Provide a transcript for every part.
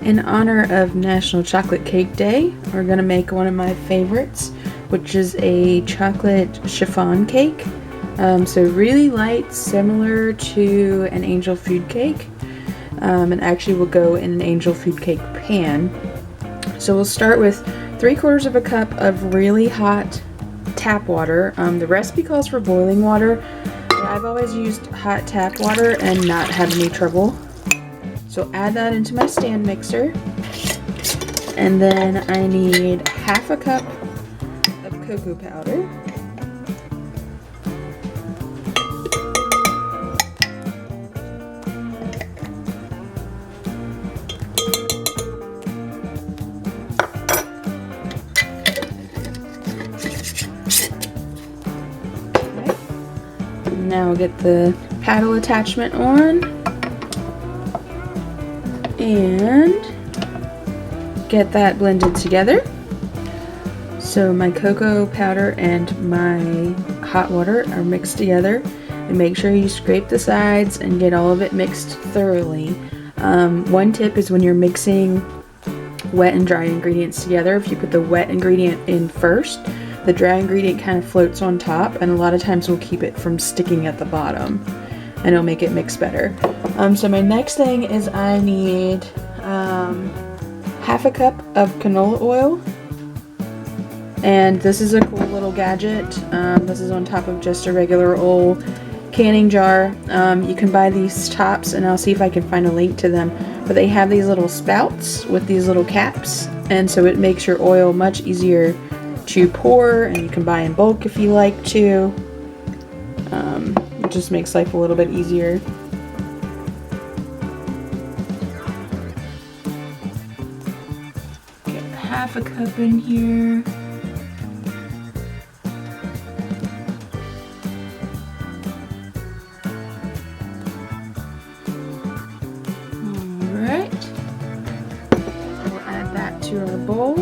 In honor of National Chocolate Cake Day, we're going to make one of my favorites, which is a chocolate chiffon cake. So really light, similar to an angel food cake, and actually will go in an angel food cake pan. So we'll start with 3/4 cup of really hot tap water. The recipe calls for boiling water, but I've always used hot tap water and not had any trouble. So add that into my stand mixer, and then I need 1/2 cup of cocoa powder. Now we'll get the paddle attachment on and get that blended together. So my cocoa powder and my hot water are mixed together, and make sure you scrape the sides and get all of it mixed thoroughly. One tip is when you're mixing wet and dry ingredients together, if you put the wet ingredient in first, the dry ingredient kind of floats on top, and a lot of times will keep it from sticking at the bottom, and it'll make it mix better. So my next thing is I need 1/2 cup of canola oil, and this is a cool little gadget. This is on top of just a regular old canning jar. You can buy these tops, and I'll see if I can find a link to them, but they have these little spouts with these little caps, and so it makes your oil much easier to pour, and you can buy in bulk if you like to. It just makes life a little bit easier. Get 1/2 cup in here. Alright. We'll add that to our bowl.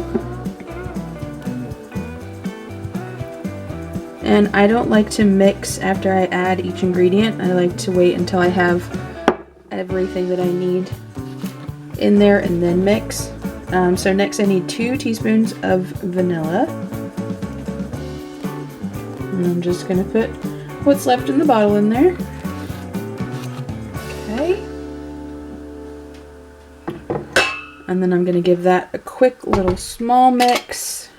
And I don't like to mix after I add each ingredient. I like to wait until I have everything that I need in there and then mix. So next I need 2 teaspoons of vanilla. And I'm just going to put what's left in the bottle in there. Okay. And then I'm going to give that a quick little small mix.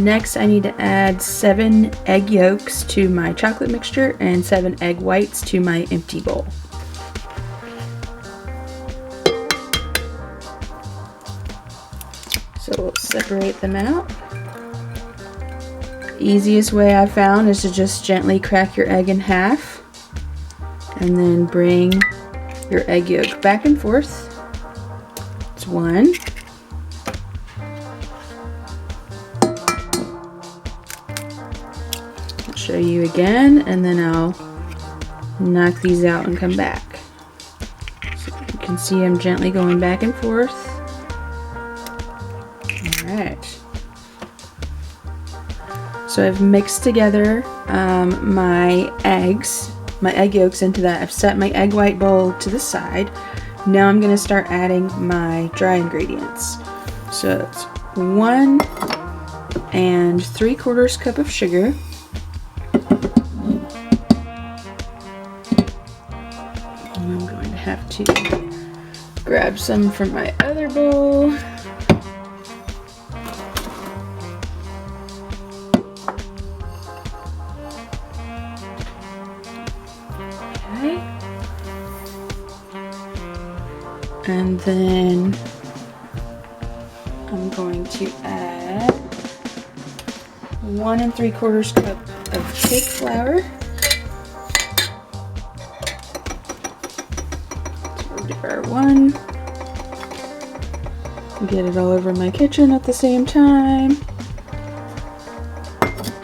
Next, I need to add 7 egg yolks to my chocolate mixture and 7 egg whites to my empty bowl. So we'll separate them out. Easiest way I found is to just gently crack your egg in half and then bring your egg yolk back and forth. It's 1. Show you again, and then I'll knock these out and come back. So you can see I'm gently going back and forth. Alright. So I've mixed together my egg yolks into that. I've set my egg white bowl to the side. Now I'm going to start adding my dry ingredients. So it's 1 3/4 cup of sugar. I'm going to have to grab some from my other bowl. Okay. And then I'm going to add 1 3/4 cup of cake flour. Our 1. Get it all over my kitchen at the same time.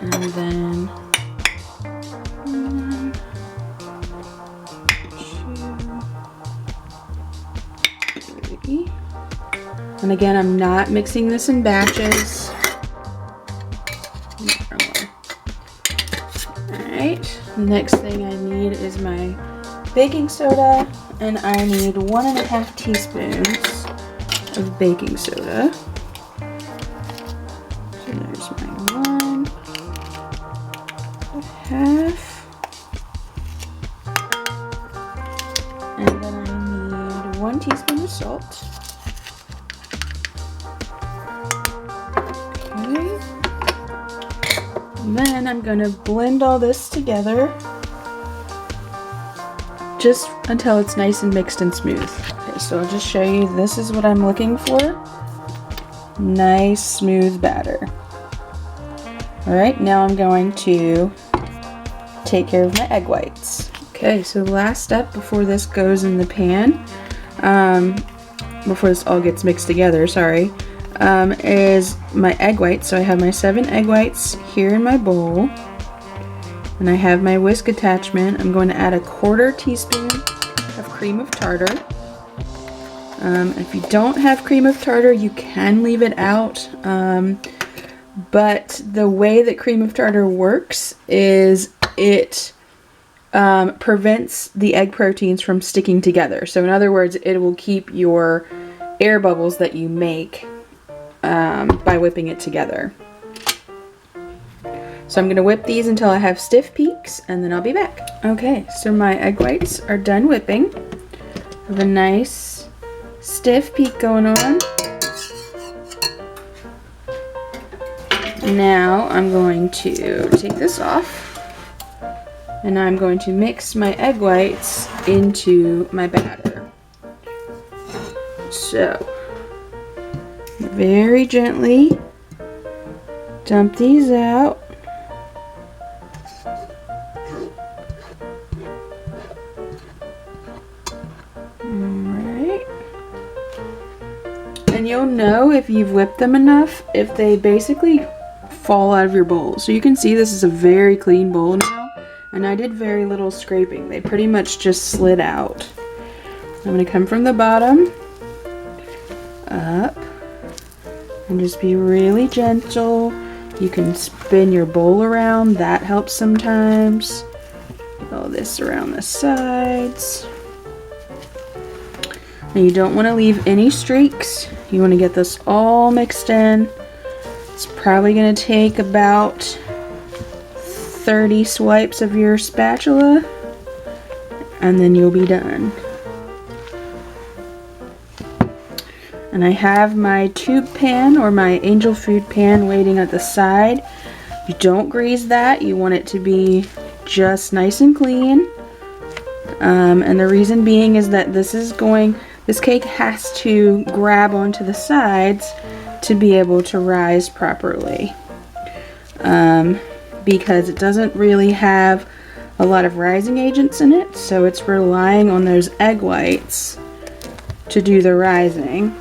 And then 1, 2, 3. And again, I'm not mixing this in batches. Alright, next thing I need is my baking soda, And I need 1.5 teaspoons of baking soda. So there's my 1.5. And then I need 1 teaspoon of salt. Okay. And then I'm gonna blend all this together just until it's nice and mixed and smooth. Okay, so I'll just show you, this is what I'm looking for. Nice, smooth batter. All right, now I'm going to take care of my egg whites. Okay, so the last step before this goes in the pan, before this all gets mixed together, sorry, is my egg whites. So I have my 7 egg whites here in my bowl. And I have my whisk attachment. I'm going to add 1/4 teaspoon of cream of tartar. If you don't have cream of tartar, you can leave it out. But the way that cream of tartar works is it prevents the egg proteins from sticking together. So in other words, it will keep your air bubbles that you make by whipping it together. So I'm going to whip these until I have stiff peaks, and then I'll be back. Okay, so my egg whites are done whipping. I have a nice stiff peak going on. Now I'm going to take this off, and I'm going to mix my egg whites into my batter. So, very gently dump these out. Alright. And you'll know if you've whipped them enough if they basically fall out of your bowl. So you can see this is a very clean bowl now, and I did very little scraping. They pretty much just slid out. I'm going to come from the bottom up and just be really gentle. You can spin your bowl around, that helps sometimes. All this around the sides. And you don't want to leave any streaks. You want to get this all mixed in. It's probably going to take about 30 swipes of your spatula, and then you'll be done. And I have my tube pan or my angel food pan waiting at the side. You don't grease that. You want it to be just nice and clean. And the reason being is that this cake has to grab onto the sides to be able to rise properly. Because it doesn't really have a lot of rising agents in it, so it's relying on those egg whites to do the rising.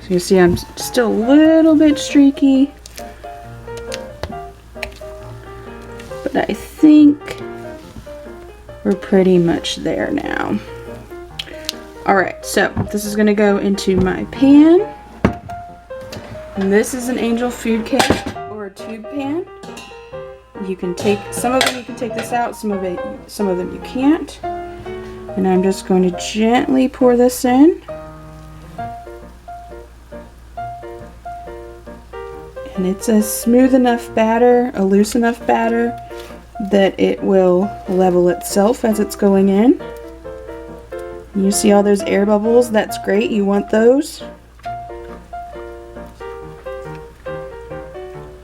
So you see I'm still a little bit streaky, but I think we're pretty much there now. Alright, so this is going to go into my pan. And this is an angel food cake or a tube pan. You can take, some of them you can take this out, some of them you can't. And I'm just going to gently pour this in. And it's a smooth enough batter, a loose enough batter that it will level itself as it's going in. You see all those air bubbles? That's great. You want those.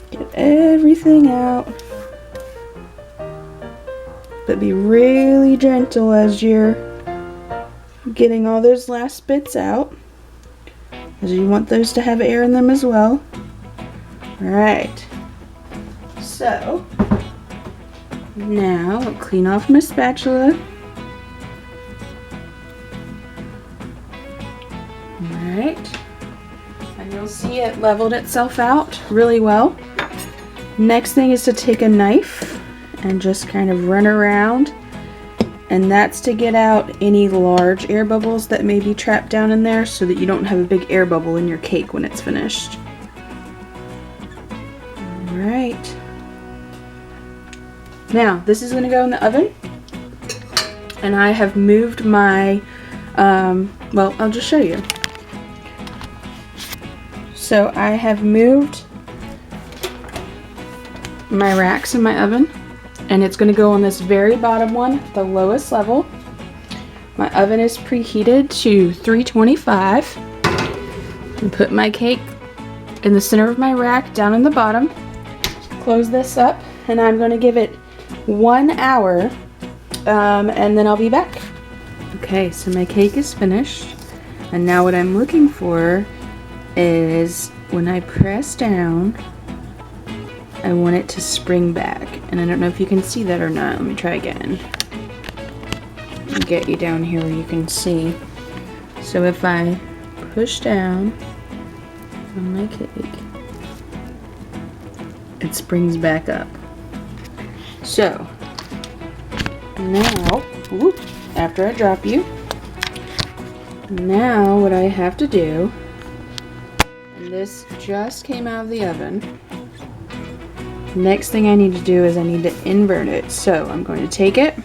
Get everything out. But be really gentle as you're getting all those last bits out, as you want those to have air in them as well. Alright. So, now I'll clean off my spatula. Alright, and you'll see it leveled itself out really well. Next thing is to take a knife and just kind of run around, and that's to get out any large air bubbles that may be trapped down in there so that you don't have a big air bubble in your cake when it's finished. Alright, now this is going to go in the oven, and I have moved my Well, I'll just show you. So I have moved my racks in my oven, and it's going to go on this very bottom one, the lowest level. My oven is preheated to 325. And put my cake in the center of my rack down in the bottom. Close this up, and I'm going to give it 1 hour, and then I'll be back. Okay, so my cake is finished, and now what I'm looking for is when I press down, I want it to spring back, and I don't know if you can see that or not. Let me try again. Get you down here where you can see. So if I push down on my cake, it springs back up. So now, whoop, after I drop you, now what I have to do, and this just came out of the oven, next thing I need to do is I need to invert it. So I'm going to take it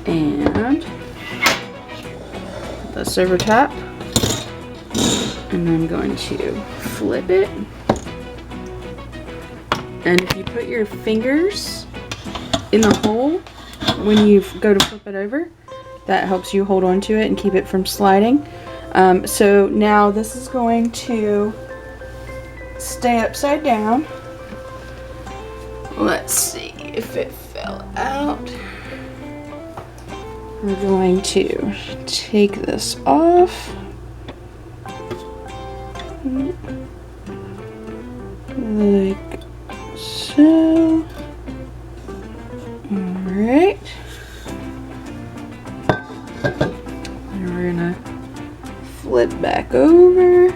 and put this over top, and I'm going to flip it. And if you put your fingers in the hole when you go to flip it over, that helps you hold on to it and keep it from sliding. So now this is going to stay upside down. Let's see if it fell out. We're going to take this off. Like so. Alright. And we're gonna flip back over.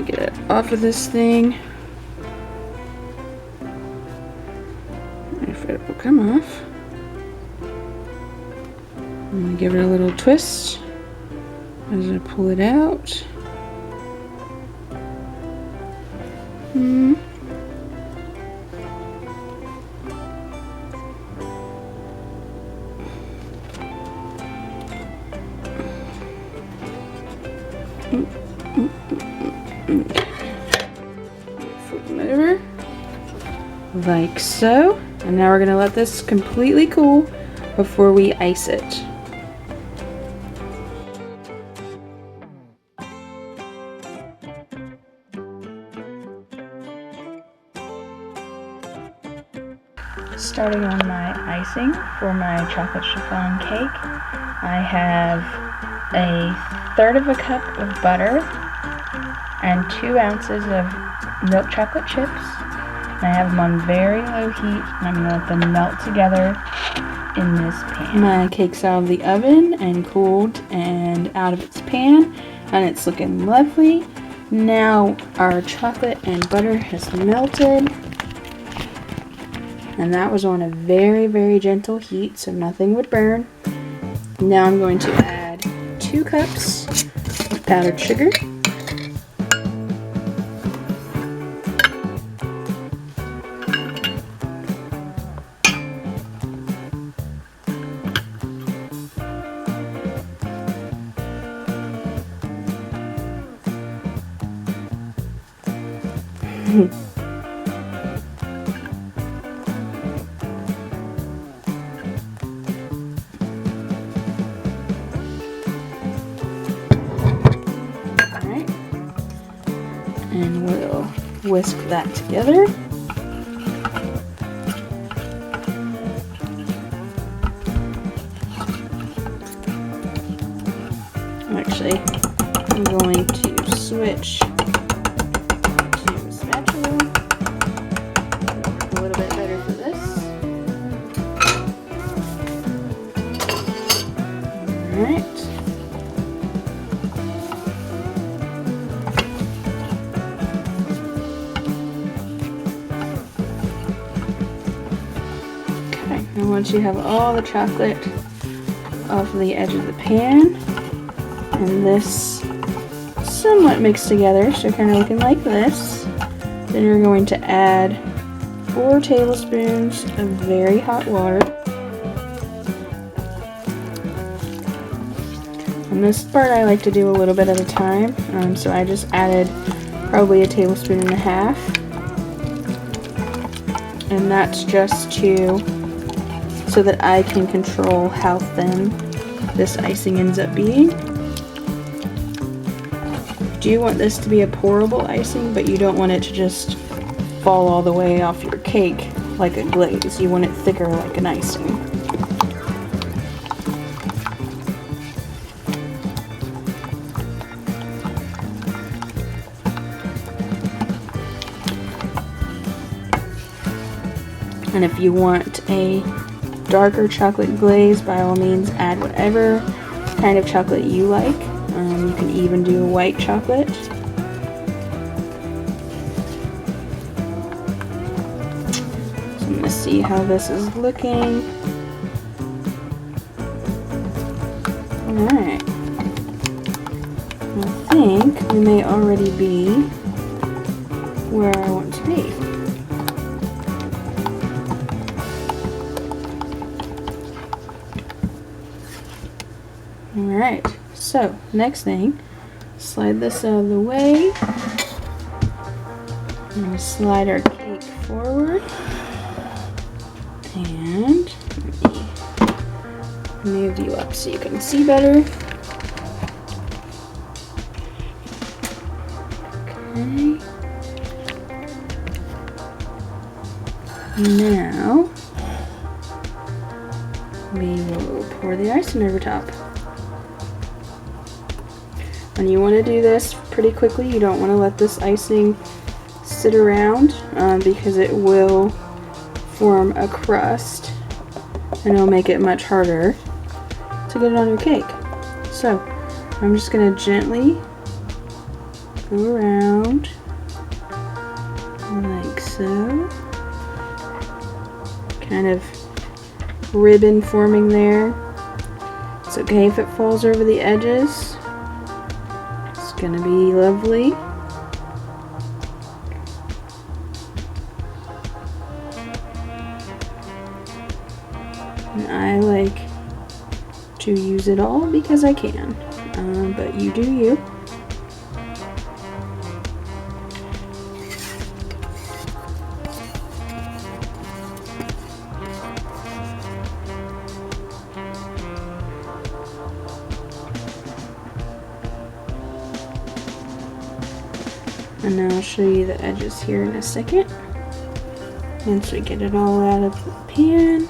Get it off of this thing. If it will come off. I'm going to give it a little twist as I pull it out. Flip them over like so, and now we're going to let this completely cool before we ice it. Starting on my icing for my chocolate chiffon cake, I have a third of a cup of butter and 2 ounces of milk chocolate chips. And I have them on very low heat, and I'm going to let them melt together in this pan. My cake's out of the oven and cooled and out of its pan, and it's looking lovely. Now our chocolate and butter has melted, and that was on a very, very gentle heat, so nothing would burn. Now I'm going to add 2 cups of powdered sugar. Alright, and we'll whisk that together. Actually, I'm going to switch to a spatula. It'll work a little bit better for this. Alright. Okay, and once you have all the chocolate off the edge of the pan, and this somewhat mixed together, so kind of looking like this, then you're going to add 4 tablespoons of very hot water. And this part I like to do a little bit at a time, so I just added probably 1.5 tablespoons. And that's just so that I can control how thin this icing ends up being. You do want this to be a pourable icing, but you don't want it to just fall all the way off your cake like a glaze. You want it thicker like an icing. And if you want a darker chocolate glaze, by all means add whatever kind of chocolate you like. You can even do white chocolate. So I'm going to see how this is looking. Alright. I think we may already be where I want to be. Alright, so next thing, slide this out of the way. I'm going to slide our cake forward. And let me move you up so you can see better. Okay. Now, we will pour the icing over top. And you want to do this pretty quickly. You don't want to let this icing sit around because it will form a crust and it'll make it much harder to get it on your cake. So I'm just going to gently go around like so. Kind of ribbon forming there. It's okay if it falls over the edges. Gonna be lovely. And I like to use it all because I can, but you do you. And now I'll show you the edges here in a second. Once we get it all out of the pan.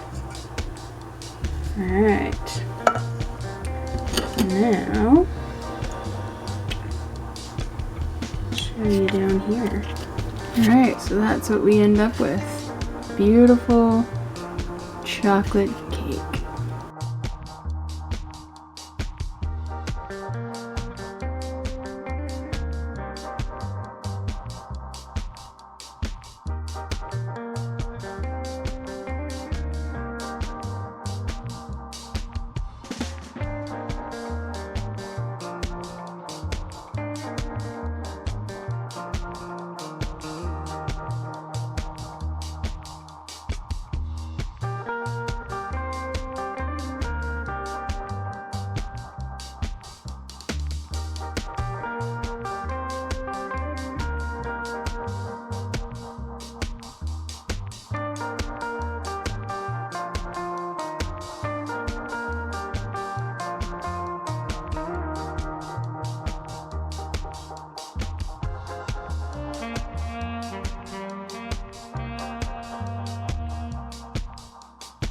Alright. Now, I'll show you down here. Alright, so that's what we end up with. Beautiful chocolate